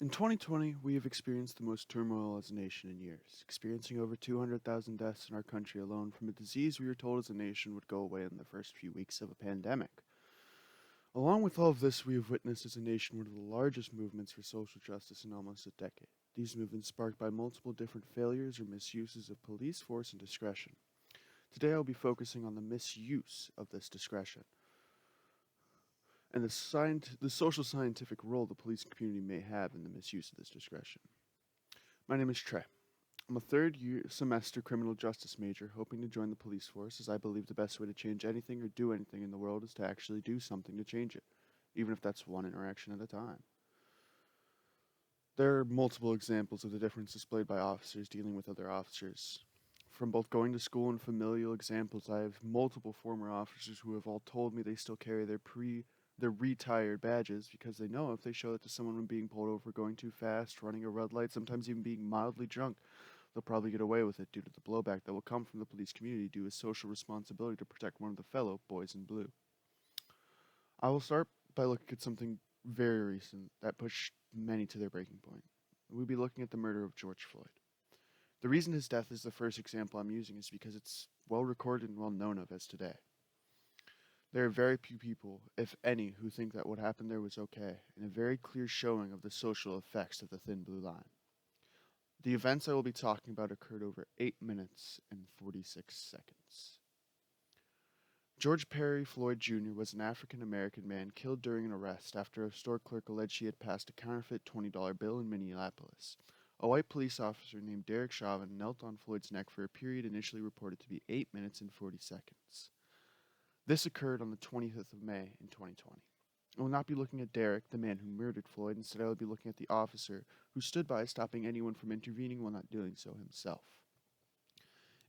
In 2020, we have experienced the most turmoil as a nation in years, experiencing over 200,000 deaths in our country alone from a disease we were told as a nation would go away in the first few weeks of a pandemic. Along with all of this, we have witnessed as a nation one of the largest movements for social justice in almost a decade. These movements sparked by multiple different failures or misuses of police force and discretion. Today, I'll be focusing on the misuse of this discretion and the social scientific role the police community may have in the misuse of this discretion. My name is Trey. I'm a third year semester criminal justice major hoping to join the police force as I believe the best way to change anything or do anything in the world is to actually do something to change it, even if that's one interaction at a time. There are multiple examples of the difference displayed by officers dealing with other officers. From both going to school and familial examples, I have multiple former officers who have all told me they still carry their retired badges because they know if they show it to someone when being pulled over going too fast, running a red light, sometimes even being mildly drunk, they'll probably get away with it due to the blowback that will come from the police community due to social responsibility to protect one of the fellow boys in blue. I will start by looking at something very recent that pushed many to their breaking point. We'll be looking at the murder of George Floyd. The reason his death is the first example I'm using is because it's well recorded and well known of as today. There are very few people, if any, who think that what happened there was okay, and a very clear showing of the social effects of the thin blue line. The events I will be talking about occurred over 8 minutes and 46 seconds. George Perry Floyd Jr. was an African American man killed during an arrest after a store clerk alleged he had passed a counterfeit $20 bill in Minneapolis. A white police officer named Derek Chauvin knelt on Floyd's neck for a period initially reported to be 8 minutes and 40 seconds. This occurred on the 25th of May in 2020. I will not be looking at Derek, the man who murdered Floyd. Instead, I will be looking at the officer who stood by stopping anyone from intervening while not doing so himself.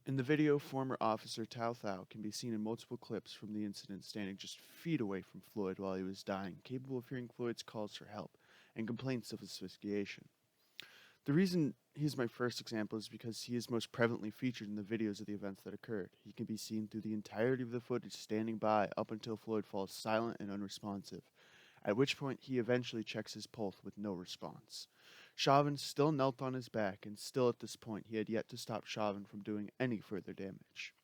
In the video, former officer Tao Thao can be seen in multiple clips from the incident standing just feet away from Floyd while he was dying, capable of hearing Floyd's calls for help and complaints of asphyxiation. The reason he's my first example is because he is most prevalently featured in the videos of the events that occurred. He can be seen through the entirety of the footage standing by up until Floyd falls silent and unresponsive, at which point he eventually checks his pulse with no response. Chauvin still knelt on his back, and still at this point he had yet to stop Chauvin from doing any further damage.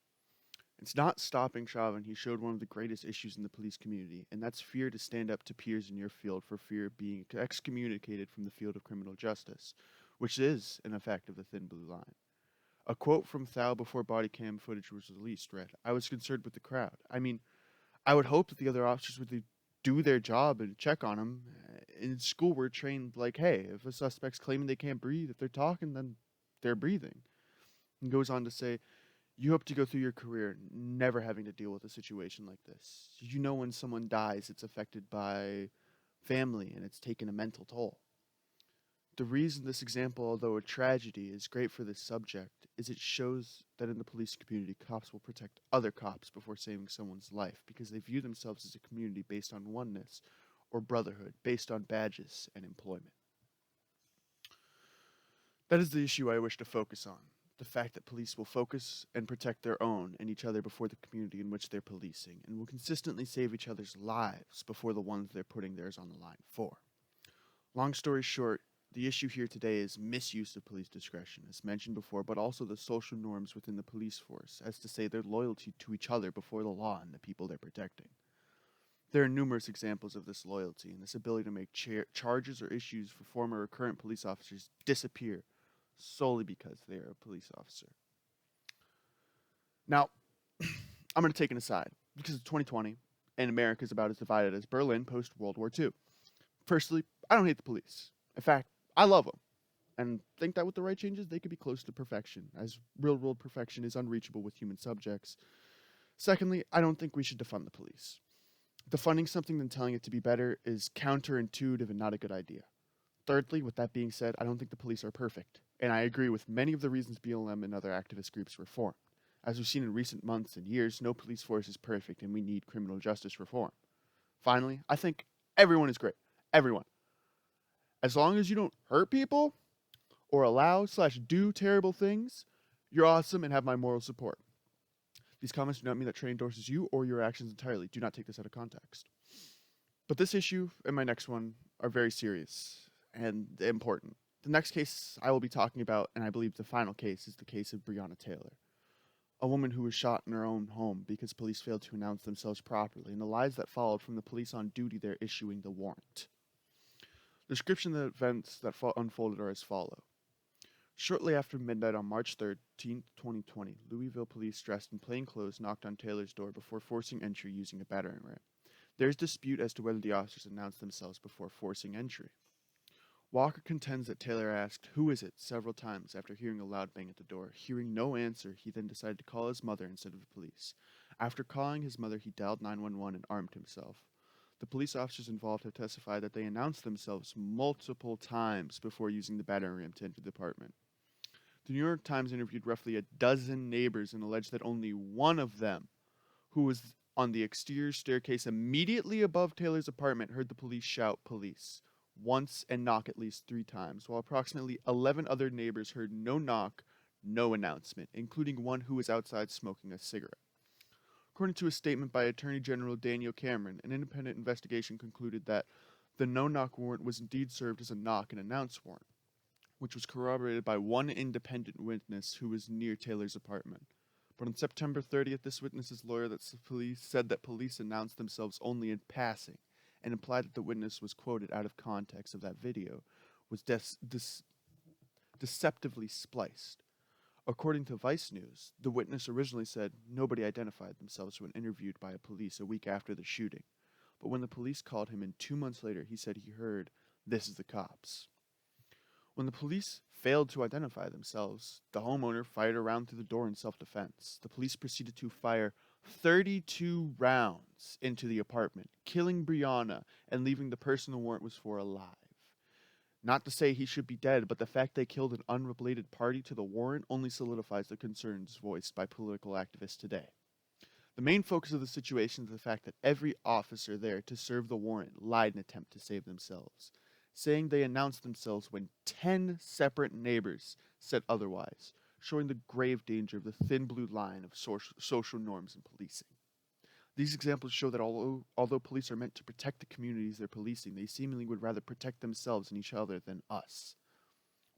It's not stopping Chauvin he showed one of the greatest issues in the police community, and that's fear to stand up to peers in your field for fear of being excommunicated from the field of criminal justice, which is an effect of the thin blue line. A quote from Thao before body cam footage was released read, "I was concerned with the crowd." I mean, I would hope that the other officers would do their job and check on him. In school, we're trained like, hey, if a suspect's claiming they can't breathe, if they're talking, then they're breathing. And goes on to say, you hope to go through your career never having to deal with a situation like this. You know when someone dies, it's affected by family and it's taken a mental toll. The reason this example, although a tragedy, is great for this subject is it shows that in the police community, cops will protect other cops before saving someone's life because they view themselves as a community based on oneness or brotherhood, based on badges and employment. That is the issue I wish to focus on. The fact that police will focus and protect their own and each other before the community in which they're policing, and will consistently save each other's lives before the ones they're putting theirs on the line for. Long story short, the issue here today is misuse of police discretion, as mentioned before, but also the social norms within the police force, as to say their loyalty to each other before the law and the people they're protecting. There are numerous examples of this loyalty and this ability to make charges or issues for former or current police officers disappear solely because they are a police officer. Now, I'm going to take an aside because it's 2020 and America is about as divided as Berlin post World War II. Firstly, I don't hate the police. In fact, I love them and think that with the right changes, they could be close to perfection, as real-world perfection is unreachable with human subjects. Secondly, I don't think we should defund the police. Defunding something and telling it to be better is counterintuitive and not a good idea. Thirdly, with that being said, I don't think the police are perfect, and I agree with many of the reasons BLM and other activist groups were formed. As we've seen in recent months and years, no police force is perfect, and we need criminal justice reform. Finally, I think everyone is great. Everyone. As long as you don't hurt people or allow/do terrible things, you're awesome and have my moral support. These comments do not mean that Trey endorses you or your actions entirely. Do not take this out of context. But this issue and my next one are very serious, and important. The next case I will be talking about, and I believe the final case, is the case of Breonna Taylor, a woman who was shot in her own home because police failed to announce themselves properly, and the lies that followed from the police on duty there issuing the warrant. The description of the events that unfolded are as follow. Shortly after midnight on March 13, 2020, Louisville police dressed in plain clothes knocked on Taylor's door before forcing entry using a battering ram. There is dispute as to whether the officers announced themselves before forcing entry. Walker contends that Taylor asked, "Who is it?" several times after hearing a loud bang at the door. Hearing no answer, he then decided to call his mother instead of the police. After calling his mother, he dialed 911 and armed himself. The police officers involved have testified that they announced themselves multiple times before using the battering ram to enter the apartment. The New York Times interviewed roughly a dozen neighbors and alleged that only one of them, who was on the exterior staircase immediately above Taylor's apartment, heard the police shout "police" once and knock at least 3 times, while approximately 11 other neighbors heard no knock, no announcement, including one who was outside smoking a cigarette. According to a statement by Attorney General Daniel Cameron, an independent investigation concluded that the no-knock warrant was indeed served as a knock and announce warrant, which was corroborated by one independent witness who was near Taylor's apartment. But on September 30th, this witness's lawyer said that police announced themselves only in passing, and implied that the witness was quoted out of context of that video, was deceptively spliced. According to Vice News, the witness originally said nobody identified themselves when interviewed by police a week after the shooting. But when the police called him in 2 months later, he said he heard, "This is the cops." When the police failed to identify themselves, the homeowner fired a round through the door in self-defense. The police proceeded to fire 32 rounds into the apartment, killing Breonna and leaving the person the warrant was for alive. Not to say he should be dead, but the fact they killed an unrelated party to the warrant only solidifies the concerns voiced by political activists today. The main focus of the situation is the fact that every officer there to serve the warrant lied in an attempt to save themselves, saying they announced themselves when 10 separate neighbors said otherwise, showing the grave danger of the thin blue line of social norms in policing. These examples show that although police are meant to protect the communities they're policing, they seemingly would rather protect themselves and each other than us.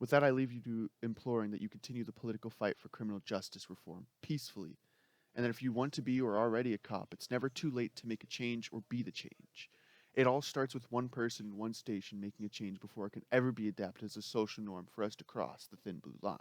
With that, I leave you to imploring that you continue the political fight for criminal justice reform peacefully, and that if you want to be or are already a cop, it's never too late to make a change or be the change. It all starts with one person in one station making a change before it can ever be adapted as a social norm for us to cross the thin blue line.